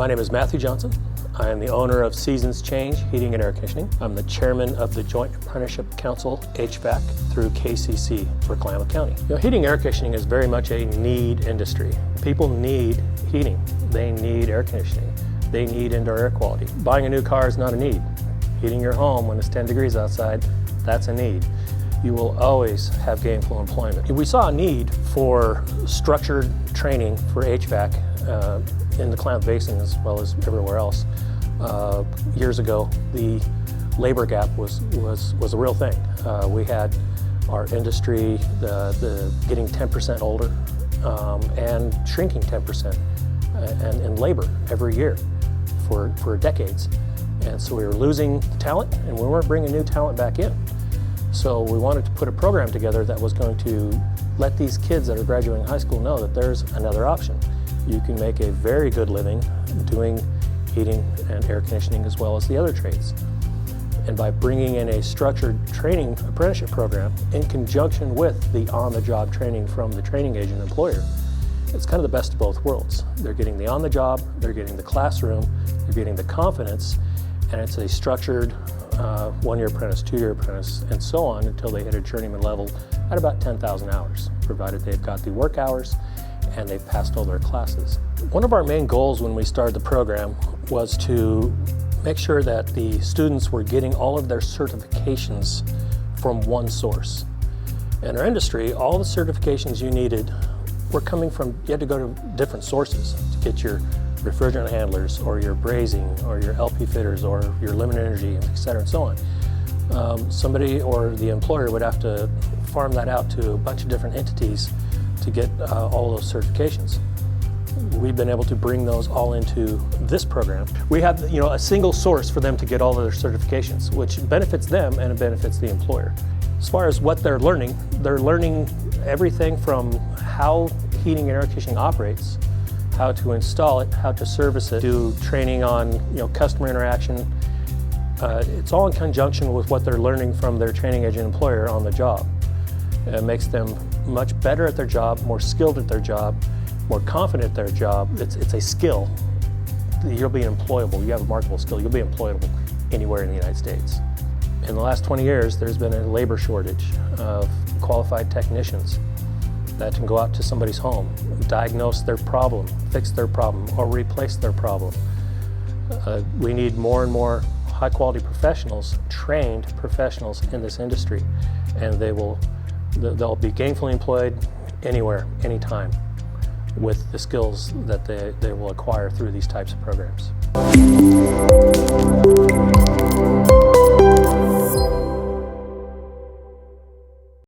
My name is Matthew Johnson. I am the owner of Seasons Change Heating and Air Conditioning. I'm the chairman of the Joint Apprenticeship Council HVAC through KCC for Klamath County. Heating and air conditioning is very much a need industry. People need heating. They need air conditioning. They need indoor air quality. Buying a new car is not a need. Heating your home when it's 10 degrees outside, that's a need. You will always have gainful employment. We saw a need for structured training for HVAC in the Klamath Basin as well as everywhere else. Years ago, the labor gap was a real thing. We had our industry getting 10% older and shrinking 10% in labor every year for decades. And so we were losing talent and we weren't bringing new talent back in. So we wanted to put a program together that was going to let these kids that are graduating high school know that there's another option. You can make a very good living doing heating and air conditioning as well as the other trades. And by bringing in a structured training apprenticeship program in conjunction with the on-the-job training from the training agent employer, it's kind of the best of both worlds. They're getting the on-the-job, they're getting the classroom, they're getting the confidence, and it's a structured one-year apprentice, two-year apprentice, and so on until they hit a journeyman level at about 10,000 hours, provided they've got the work hours and they've passed all their classes. One of our main goals when we started the program was to make sure that the students were getting all of their certifications from one source. In our industry, all the certifications you needed were coming from, you had to go to different sources to get your refrigerant handlers or your brazing or your LP fitters or your limited energy, et cetera, and so on. Somebody or the employer would have to farm that out to a bunch of different entities to get all those certifications. We've been able to bring those all into this program. We have a single source for them to get all of their certifications, which benefits them and it benefits the employer. As far as what they're learning everything from how heating and air conditioning operates, how to install it, how to service it, do training on customer interaction. It's all in conjunction with what they're learning from their training agent employer on the job. It makes them much better at their job, more skilled at their job, more confident at their job. It's a skill. You'll be employable. You have a marketable skill. You'll be employable anywhere in the United States. In the last 20 years, there's been a labor shortage of qualified technicians that can go out to somebody's home, diagnose their problem, fix their problem, or replace their problem. We need more and more high-quality professionals, trained professionals in this industry, and they'll be gainfully employed anywhere, anytime, with the skills that they will acquire through these types of programs.